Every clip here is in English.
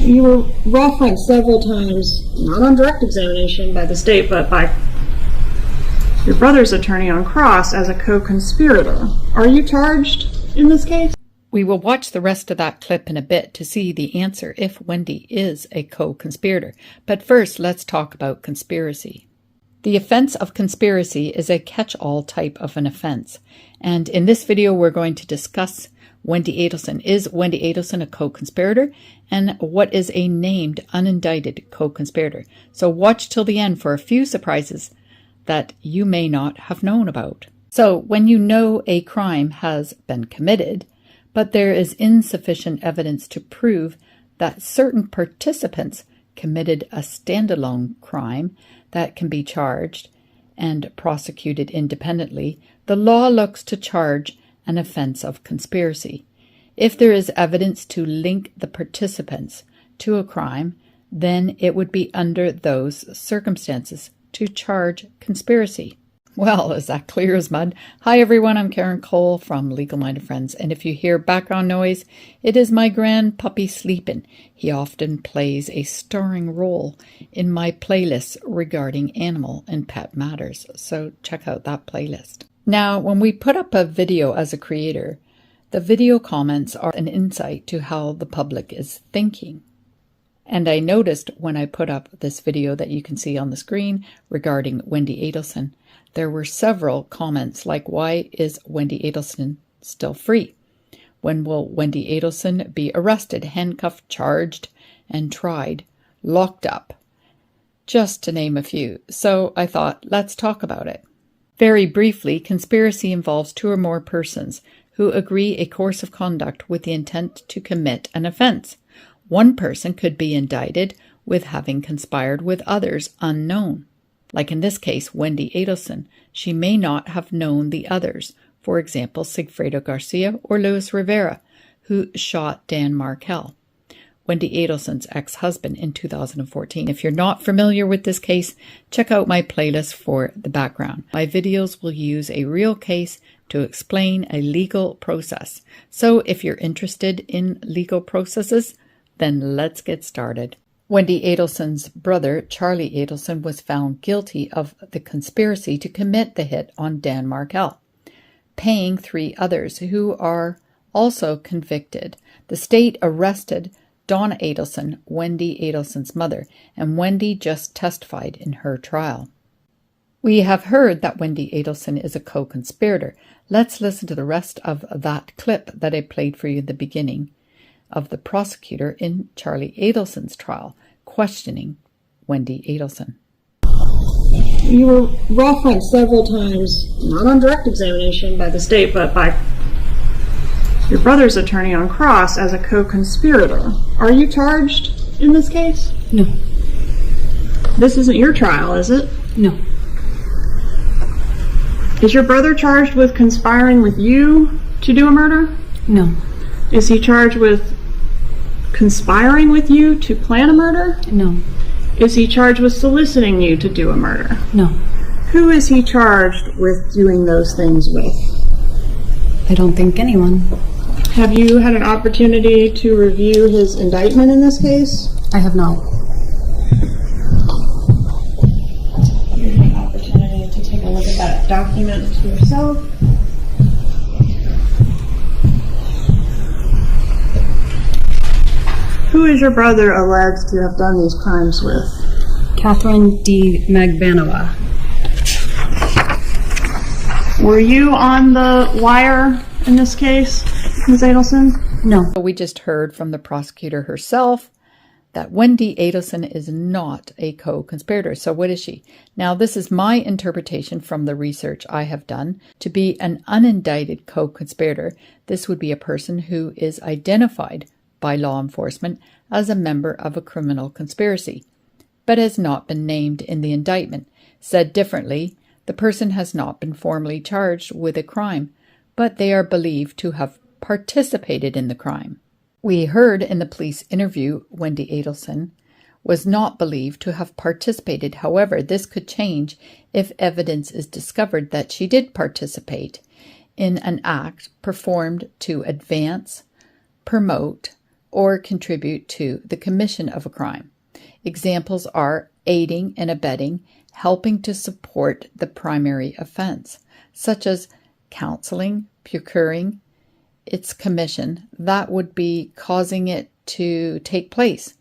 You were referenced several times, not on direct examination by the state, but by your brother's attorney on cross as a co-conspirator. Are you charged in this case? We will watch the rest of that clip in a bit to see the answer if Wendi is a co-conspirator. But first, let's talk about conspiracy. The offense of conspiracy is a catch-all type of an offense. And in this video, we're going to discuss Wendi Adelson. Is Wendi Adelson a co-conspirator? And what is a named, unindicted co-conspirator? So watch till the end for a few surprises that you may not have known about. So when you know a crime has been committed, but there is insufficient evidence to prove that certain participants committed a standalone crime that can be charged and prosecuted independently, the law looks to charge an offense of conspiracy. If there is evidence to link the participants to a crime, then it would be under those circumstances to charge conspiracy. Well, is that clear as mud? Hi everyone, I'm Karen Cole from Legal Minded Friends, and if you hear background noise, it is my grand puppy sleeping. He often plays a starring role in my playlists regarding animal and pet matters, so check out that playlist. Now, when we put up a video as a creator, the video comments are an insight to how the public is thinking. And I noticed when I put up this video that you can see on the screen regarding Wendi Adelson, there were several comments like, why is Wendi Adelson still free? When will Wendi Adelson be arrested, handcuffed, charged, and tried, locked up? Just to name a few. So I thought, let's talk about it. Very briefly, conspiracy involves two or more persons who agree a course of conduct with the intent to commit an offense. One person could be indicted with having conspired with others unknown. Like in this case, Wendi Adelson, she may not have known the others, for example, Sigfredo Garcia or Luis Rivera, who shot Dan Markel, Wendi Adelson's ex-husband, in 2014. If you're not familiar with this case, check out my playlist for the background. My videos will use a real case to explain a legal process. So if you're interested in legal processes, then let's get started. Wendi Adelson's brother, Charlie Adelson, was found guilty of the conspiracy to commit the hit on Dan Markel, paying three others who are also convicted. The state arrested Donna Adelson, Wendi Adelson's mother, and Wendi just testified in her trial. We have heard that Wendi Adelson is a co-conspirator. Let's listen to the rest of that clip that I played for you at the beginning of the prosecutor in Charlie Adelson's trial, questioning Wendi Adelson. You were referenced several times, not on direct examination by the state, but by your brother's attorney on cross as a co-conspirator. Are you charged in this case? No. This isn't your trial, is it? No. Is your brother charged with conspiring with you to do a murder? No. Is he charged with conspiring with you to plan a murder? No. Is he charged with soliciting you to do a murder? No. Who is he charged with doing those things with? I don't think anyone. Have you had an opportunity to review his indictment in this case? I have not. You had an opportunity to take a look at that document yourself. Who is your brother alleged to have done these crimes with? Catherine D. Magbanova. Were you on the wire in this case, Ms. Adelson? No. We just heard from the prosecutor herself that Wendi Adelson is not a co-conspirator. So what is she? Now, this is my interpretation from the research I have done. To be an unindicted co-conspirator, this would be a person who is identified by law enforcement as a member of a criminal conspiracy, but has not been named in the indictment. Said differently, the person has not been formally charged with a crime, but they are believed to have participated in the crime. We heard in the police interview Wendi Adelson was not believed to have participated. However, this could change if evidence is discovered that she did participate in an act performed to advance, promote, or contribute to the commission of a crime. Examples are aiding and abetting, helping to support the primary offense, such as counseling, procuring its commission, that would be causing it to take place.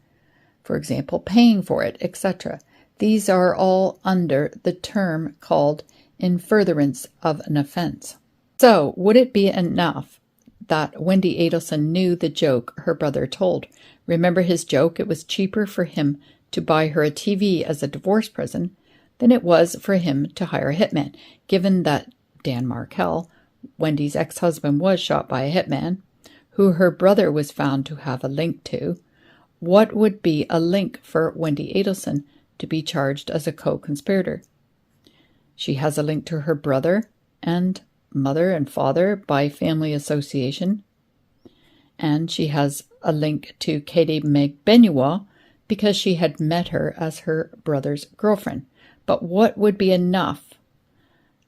For example, paying for it, etc. These are all under the term called in furtherance of an offense. So, would it be enough that Wendi Adelson knew the joke her brother told? Remember his joke? It was cheaper for him to buy her a TV as a divorce present than it was for him to hire a hitman, given that Dan Markel, Wendy's ex-husband, was shot by a hitman, who her brother was found to have a link to. What would be a link for Wendi Adelson to be charged as a co-conspirator? She has a link to her brother and mother and father by family association, and she has a link to Katie Magbenua because she had met her as her brother's girlfriend. But what would be enough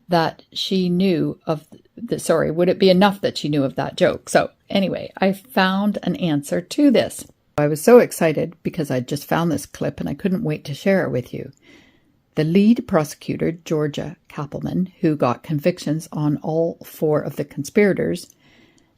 that she knew of would it be enough that she knew of that joke? So anyway, I found an answer to this. I was so excited because I just found this clip and I couldn't wait to share it with you. The lead prosecutor, Georgia Kappelman, who got convictions on all 4 of the conspirators,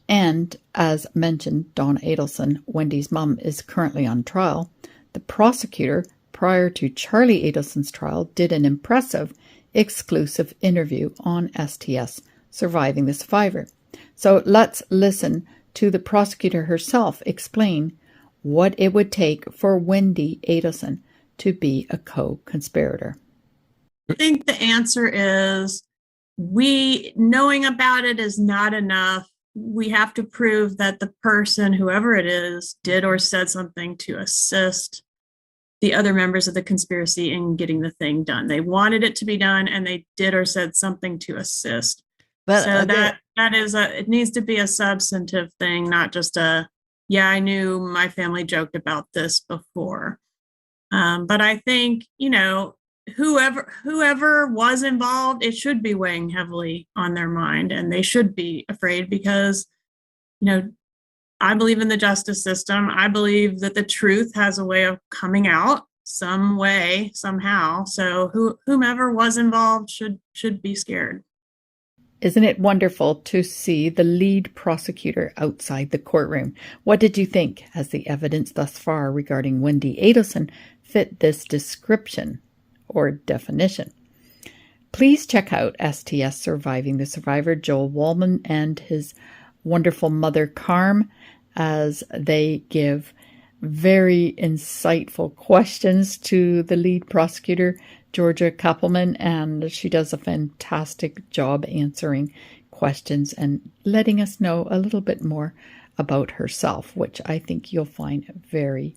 and as mentioned, Donna Adelson, Wendy's mom, is currently on trial. The prosecutor, prior to Charlie Adelson's trial, did an impressive exclusive interview on STS, Surviving the Survivor. So let's listen to the prosecutor herself explain what it would take for Wendi Adelson to be a co-conspirator. I think the answer is knowing about it is not enough. We have to prove that the person, whoever it is, did or said something to assist the other members of the conspiracy in getting the thing done. They wanted it to be done and they did or said something to assist. It needs to be a substantive thing, not just I knew my family joked about this before. But I think, whoever was involved, it should be weighing heavily on their mind, and they should be afraid because, I believe in the justice system. I believe that the truth has a way of coming out some way, somehow. So whomever was involved should be scared. Isn't it wonderful to see the lead prosecutor outside the courtroom? What did you think? Has the evidence thus far regarding Wendi Adelson fit this description or definition? Please check out STS Surviving the Survivor, Joel Wallman and his wonderful mother Carm, as they give very insightful questions to the lead prosecutor, Georgia Kappelman, and she does a fantastic job answering questions and letting us know a little bit more about herself, which I think you'll find very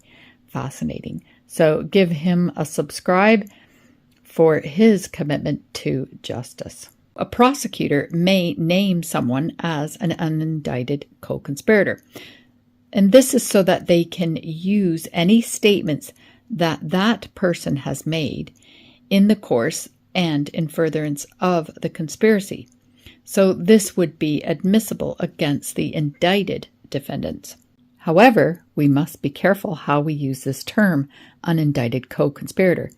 fascinating. So give him a subscribe for his commitment to justice. A prosecutor may name someone as an unindicted co-conspirator, and this is so that they can use any statements that that person has made in the course and in furtherance of the conspiracy. So this would be admissible against the indicted defendants. However, we must be careful how we use this term, unindicted co-conspirator,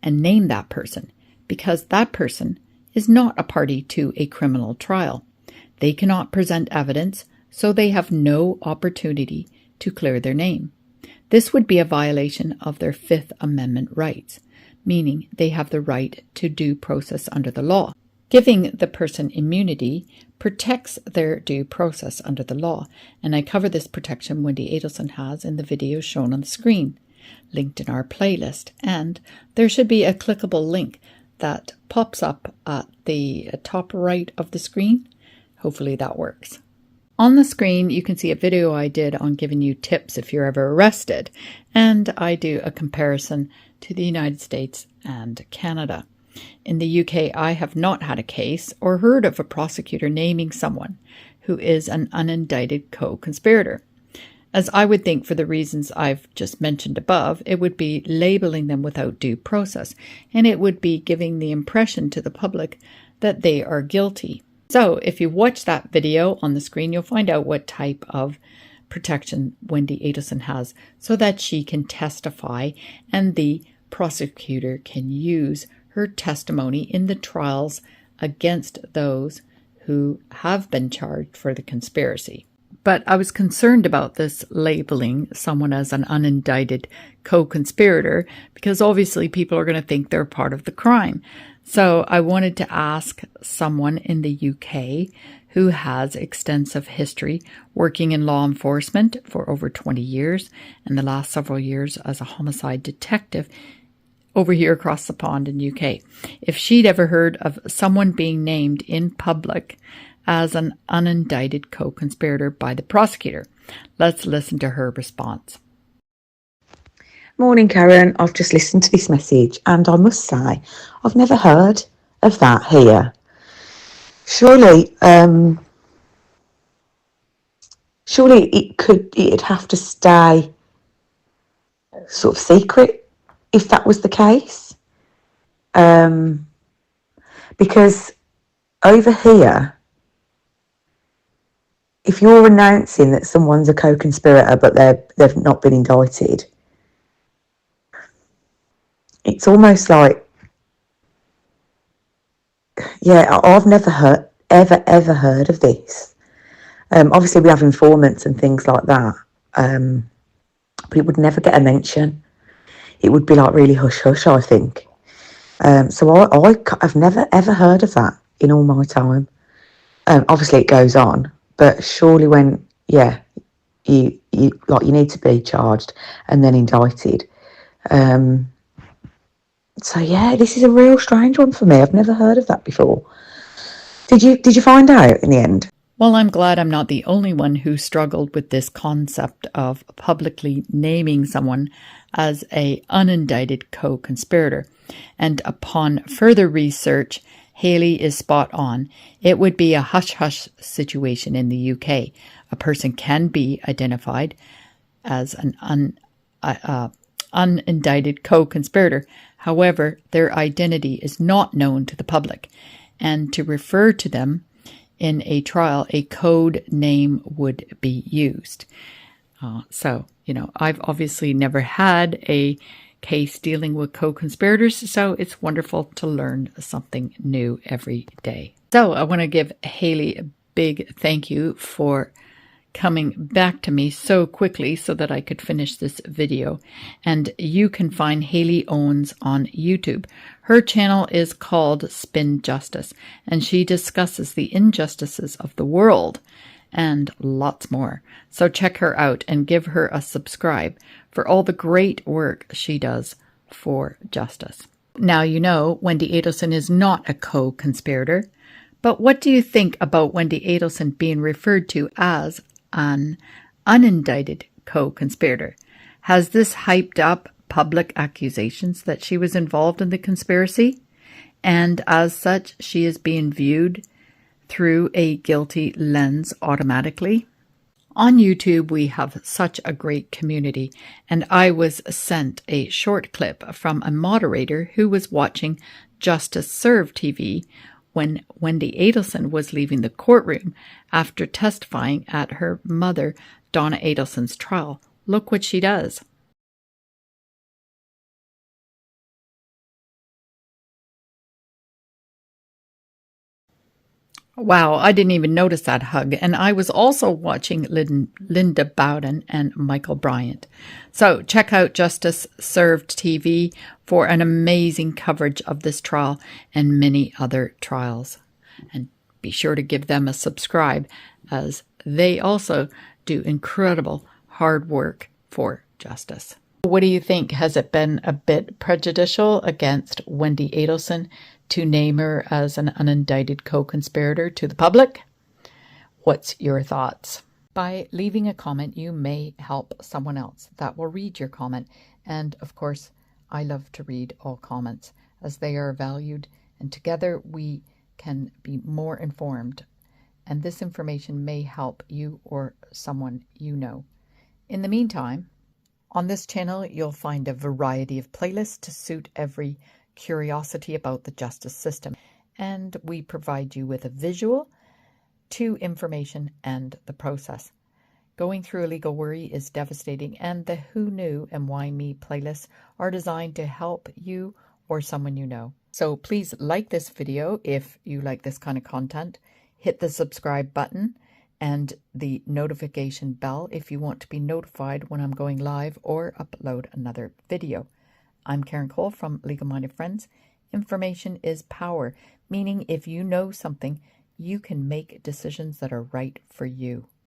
and name that person, because that person is not a party to a criminal trial. They cannot present evidence, so they have no opportunity to clear their name. This would be a violation of their Fifth Amendment rights, meaning they have the right to due process under the law. Giving the person immunity protects their due process under the law, and I cover this protection Wendi Adelson has in the video shown on the screen, linked in our playlist, and there should be a clickable link that pops up at the top right of the screen. Hopefully that works. On the screen, you can see a video I did on giving you tips if you're ever arrested, and I do a comparison to the United States and Canada. In the UK, I have not had a case or heard of a prosecutor naming someone who is an unindicted co-conspirator. As I would think, for the reasons I've just mentioned above, it would be labeling them without due process, and it would be giving the impression to the public that they are guilty. So if you watch that video on the screen, you'll find out what type of protection Wendi Adelson has so that she can testify and the prosecutor can use her testimony in the trials against those who have been charged for the conspiracy. But I was concerned about this labeling someone as an unindicted co-conspirator because obviously people are going to think they're part of the crime. So I wanted to ask someone in the UK who has extensive history working in law enforcement for over 20 years and the last several years as a homicide detective over here across the pond in UK, if she'd ever heard of someone being named in public as an unindicted co-conspirator by the prosecutor. Let's listen to her response. Morning, Karen. I've just listened to this message and I must say I've never heard of that here. Surely it'd have to stay sort of secret if that was the case. Because over here, if you're announcing that someone's a co-conspirator but they've not been indicted, it's almost like, yeah, I've never ever heard of this. Obviously we have informants and things like that, but it would never get a mention. It would be like really hush hush, I think. So I've never ever heard of that in all my time. Obviously it goes on, but surely when, yeah, you need to be charged and then indicted. So yeah, this is a real strange one for me. I've never heard of that before. Did you find out in the end? Well, I'm glad I'm not the only one who struggled with this concept of publicly naming someone as an unindicted co-conspirator. And upon further research, Haley is spot on. It would be a hush-hush situation in the UK. A person can be identified as an unindicted co-conspirator. However, their identity is not known to the public. And to refer to them in a trial, a code name would be used. So, I've obviously never had a case dealing with co-conspirators, so it's wonderful to learn something new every day. So I want to give Haley a big thank you for coming back to me so quickly so that I could finish this video. And you can find Haley Owens on YouTube. Her channel is called Spin Justice, and she discusses the injustices of the world and lots more. So check her out and give her a subscribe for all the great work she does for justice. Now, Wendi Adelson is not a co-conspirator, but what do you think about Wendi Adelson being referred to as an unindicted co-conspirator? Has this hyped up public accusations that she was involved in the conspiracy? And as such, she is being viewed through a guilty lens automatically? On YouTube, we have such a great community, and I was sent a short clip from a moderator who was watching Justice Served TV when Wendi Adelson was leaving the courtroom after testifying at her mother, Donna Adelson's trial. Look what she does. Wow, I didn't even notice that hug. And I was also watching Linda Bowden and Michael Bryant. So check out Justice Served TV for an amazing coverage of this trial and many other trials. And be sure to give them a subscribe, as they also do incredible hard work for justice. What do you think? Has it been a bit prejudicial against Wendi Adelson to name her as an unindicted co-conspirator to the public? What's your thoughts? By leaving a comment, you may help someone else that will read your comment. And of course, I love to read all comments as they are valued, and together we can be more informed. And this information may help you or someone you know. In the meantime, on this channel, you'll find a variety of playlists to suit every curiosity about the justice system. And we provide you with a visual to information and the process. Going through a legal worry is devastating, and the Who Knew and Why Me playlists are designed to help you or someone you know. So please like this video if you like this kind of content. Hit the subscribe button and the notification bell if you want to be notified when I'm going live or upload another video. I'm Karen Cole from Legal Minded Friends. Information is power, meaning if you know something, you can make decisions that are right for you.